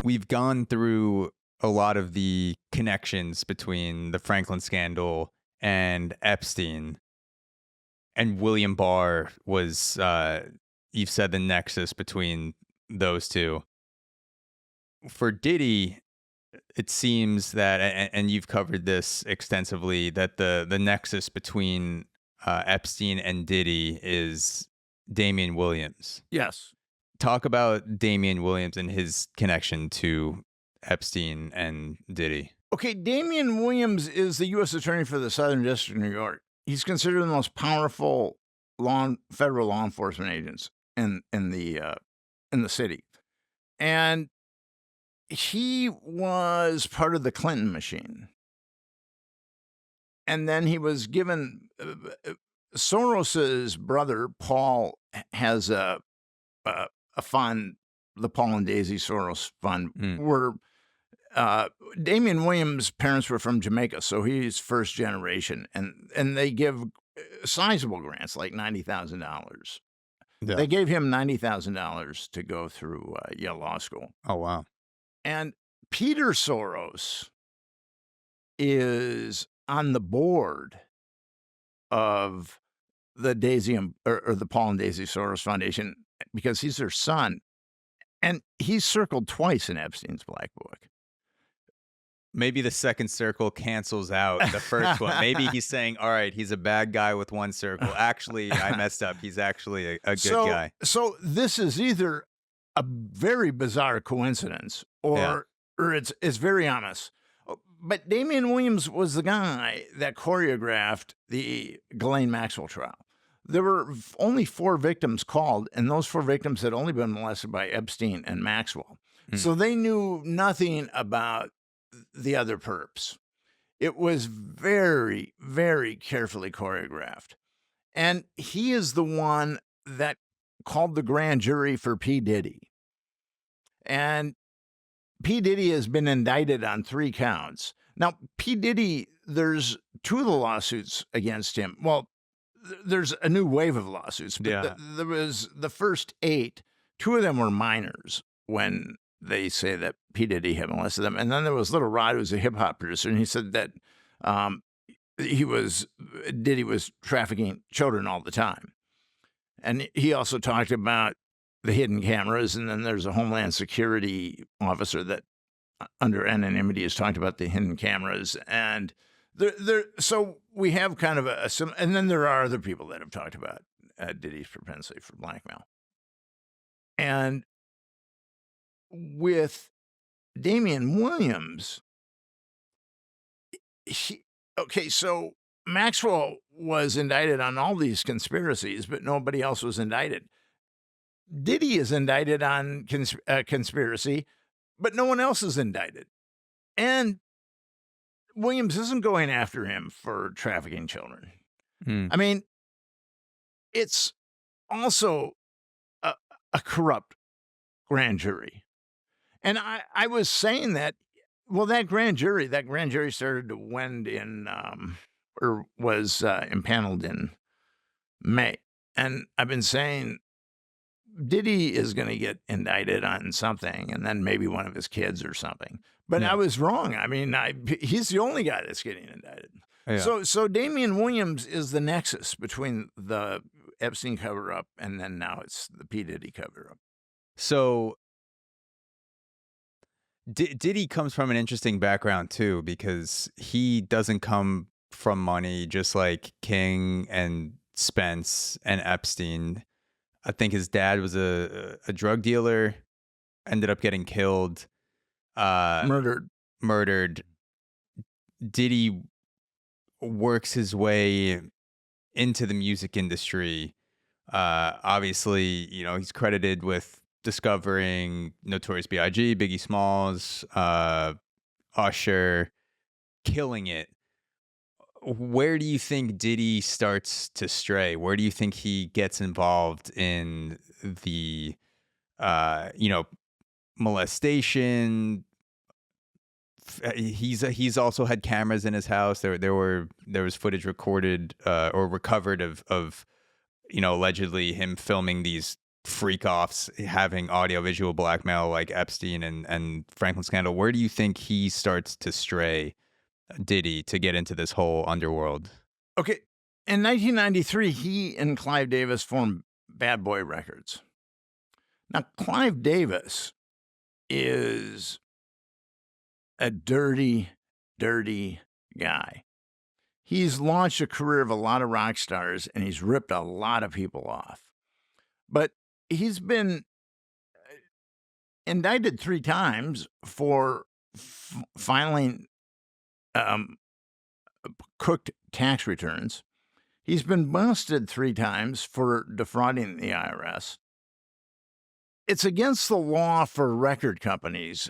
we've gone through a lot of the connections between the Franklin scandal and Epstein, and William Barr was, you've said, the nexus between those two. For Diddy, it seems that, and you've covered this extensively, that the nexus between Epstein and Diddy is Damian Williams. Yes. Talk about Damian Williams and his connection to Epstein and Diddy. Okay, Damian Williams is the U.S. Attorney for the Southern District of New York. He's considered the most powerful federal law enforcement agents in the city, and he was part of the Clinton machine. And then he was given Soros's brother Paul has a fund, the Paul and Daisy Soros Fund, where Damian Williams' parents were from Jamaica, so he's first generation, and they give sizable grants, like $90,000. Yeah. They gave him $90,000 to go through Yale Law School. Oh, wow. And Peter Soros is on the board of the the Paul and Daisy Soros Foundation because he's their son. And he's circled twice in Epstein's Black Book. Maybe the second circle cancels out the first one. Maybe he's saying, all right, he's a bad guy with one circle. Actually, I messed up. He's actually a good guy. So this is either a very bizarre coincidence or it's very honest. But Damian Williams was the guy that choreographed the Ghislaine Maxwell trial. There were only 4 victims called, and those 4 victims had only been molested by Epstein and Maxwell. So they knew nothing about the other perps. It was very, very carefully choreographed. And he is the one that called the grand jury for P. Diddy. And P. Diddy has been indicted on 3 counts. Now, P. Diddy, there's 2 of the lawsuits against him. Well, there's a new wave of lawsuits, but there was the first 8. 2 of them were minors when they say that P. Diddy had molested them. And then there was Little Rod, who was a hip-hop producer, and he said that Diddy was trafficking children all the time. And he also talked about the hidden cameras, and then there's a Homeland Security officer that, under anonymity, has talked about the hidden cameras. And so we have kind of and then there are other people that have talked about Diddy's propensity for blackmail. And with Damian Williams, so Maxwell was indicted on all these conspiracies, but nobody else was indicted. Diddy is indicted on conspiracy, but no one else is indicted. And Williams isn't going after him for trafficking children. I mean, it's also a corrupt grand jury. And I was saying that, well, that grand jury started to wend in, or was impaneled in May. And I've been saying Diddy is going to get indicted on something, and then maybe one of his kids or something. But I was wrong. I mean, he's the only guy that's getting indicted. Yeah. So Damian Williams is the nexus between the Epstein cover-up and then now it's the P. Diddy cover-up. So Diddy comes from an interesting background, too, because he doesn't come from money, just like King and Spence and Epstein. I think his dad was a drug dealer, ended up getting killed. Murdered. Diddy works his way into the music industry. Obviously, he's credited with discovering Notorious B.I.G., Biggie Smalls, Usher, killing it. Where do you think Diddy starts to stray? Where do you think he gets involved in the, molestation? He's also had cameras in his house. There was footage recorded or recovered of allegedly him filming these freak offs having audiovisual blackmail like Epstein and Franklin scandal, where do you think he starts to stray, Diddy, to get into this whole underworld? Okay. In 1993, he and Clive Davis formed Bad Boy Records. Now, Clive Davis is a dirty, dirty guy. He's launched a career of a lot of rock stars, and he's ripped a lot of people off. But he's been indicted 3 times for filing cooked tax returns. He's been busted 3 times for defrauding the IRS. It's against the law for record companies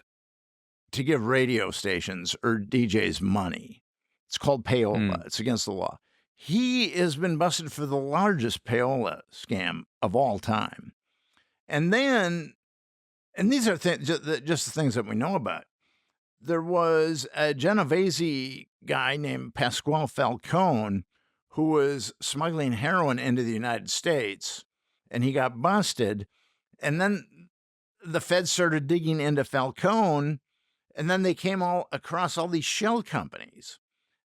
to give radio stations or DJs money. It's called payola. It's against the law. He has been busted for the largest payola scam of all time. And then, and these are just the things that we know about. There was a Genovese guy named Pasquale Falcone who was smuggling heroin into the United States, and he got busted. And then the feds started digging into Falcone, and then they came all across all these shell companies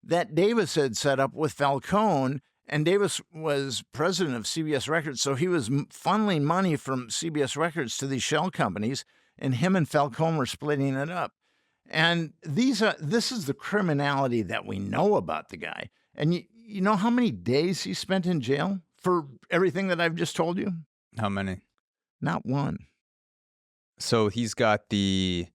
that Davis had set up with Falcone, and Davis was president of CBS Records, so he was funneling money from CBS Records to these shell companies, and him and Falcone were splitting it up. And this is the criminality that we know about the guy. And you know how many days he spent in jail for everything that I've just told you? How many? Not one. So he's got the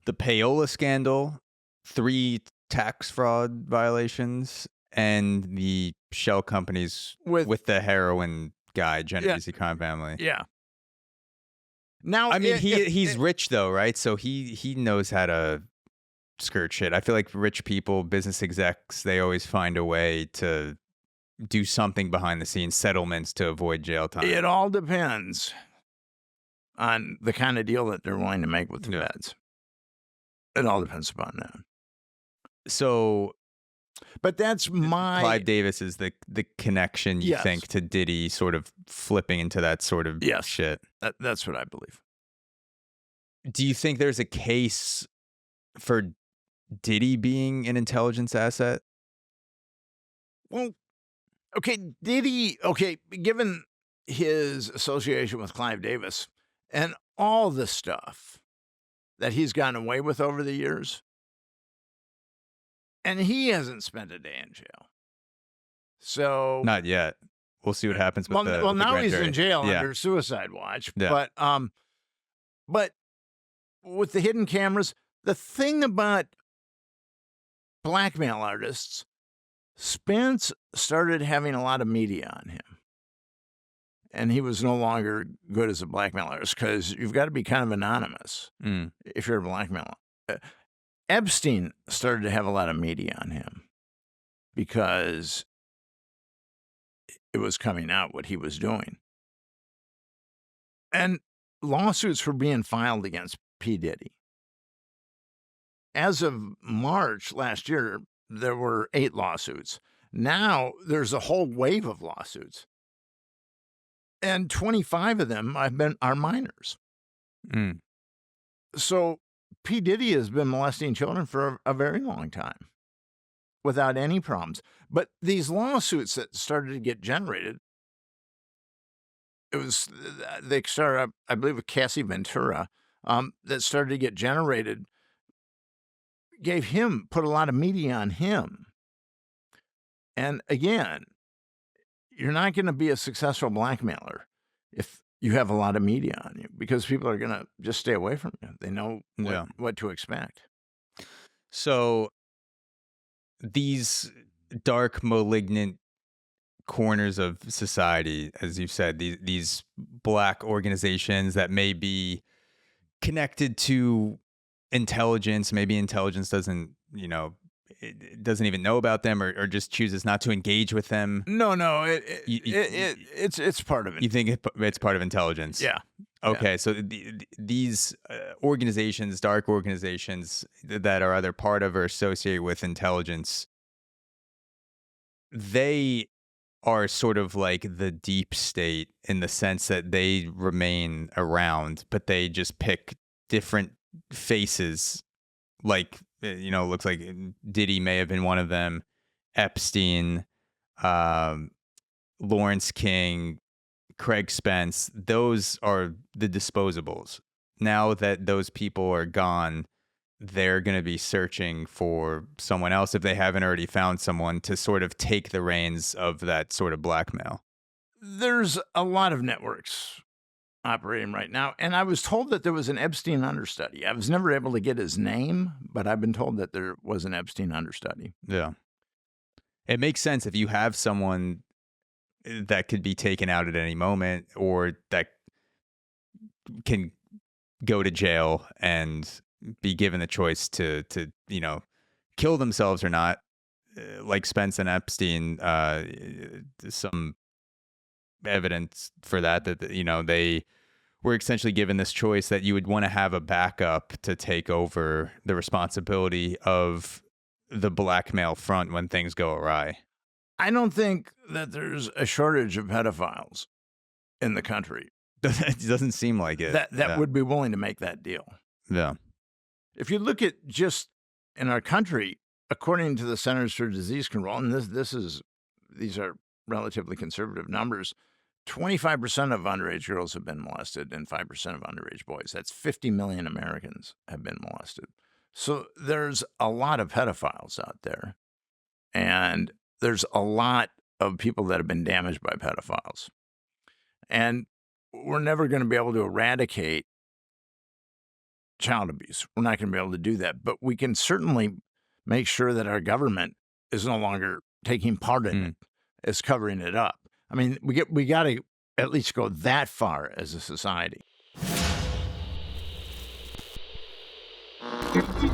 payola scandal, 3 tax fraud violations, and the shell companies with the heroin guy, Genovese crime family. Yeah. Now, I mean, he's rich though, right? So he knows how to skirt shit. I feel like rich people, business execs, they always find a way to do something behind the scenes, settlements to avoid jail time. It all depends on the kind of deal that they're willing to make with the feds. It all depends upon that. So, but that's Clive Davis is the connection you think to Diddy sort of flipping into that sort of shit. That's what I believe. Do you think there's a case for Diddy being an intelligence asset? Well, okay, Diddy, given his association with Clive Davis and all the stuff that he's gotten away with over the years, and he hasn't spent a day in jail. So not yet. We'll see what happens with well, now he's in jail under suicide watch. Yeah. But with the hidden cameras, the thing about blackmail artists, Spence started having a lot of media on him. And he was no longer good as a blackmail artist because you've got to be kind of anonymous if you're a blackmailer. Epstein started to have a lot of media on him because it was coming out what he was doing. And lawsuits were being filed against P. Diddy. As of March last year, there were 8 lawsuits. Now there's a whole wave of lawsuits. And 25 of them are minors. So P. Diddy has been molesting children for a very long time without any problems. But these lawsuits that started to get generated, they started, I believe, with Cassie Ventura, that started to get generated, put a lot of media on him. And again, you're not going to be a successful blackmailer if you have a lot of media on you because people are going to just stay away from you. They know what to expect. So these dark, malignant corners of society, as you've said, these black organizations that may be connected to intelligence, maybe intelligence doesn't, it doesn't even know about them or just chooses not to engage with them. No, it's part of it. You think it's part of intelligence? Yeah. Okay, so these organizations, dark organizations that are either part of or associated with intelligence, they are sort of like the deep state in the sense that they remain around, but they just pick different faces. Like, it looks like Diddy may have been one of them, Epstein, um, Lawrence King, Craig Spence. Those are the disposables. Now that those people are gone, they're going to be searching for someone else if they haven't already found someone to sort of take the reins of that sort of blackmail. There's a lot of networks operating right now, and I was told that there was an Epstein understudy. I was never able to get his name, but I've been told that there was an Epstein understudy. Yeah. It makes sense if you have someone that could be taken out at any moment or that can go to jail and be given the choice to kill themselves or not, like Spence and Epstein. Some evidence for that they were essentially given this choice that you would want to have a backup to take over the responsibility of the blackmail front when things go awry. I don't think that there's a shortage of pedophiles in the country It doesn't seem like it. that Yeah. would be willing to make that deal. Yeah. If you look at just in our country, according to the Centers for Disease Control, and these are relatively conservative numbers, 25% of underage girls have been molested and 5% of underage boys. That's 50 million Americans have been molested. So there's a lot of pedophiles out there, and there's a lot of people that have been damaged by pedophiles. And we're never going to be able to eradicate child abuse. We're not going to be able to do that, but we can certainly make sure that our government is no longer taking part in it, is covering it up. I mean, we got to at least go that far as a society.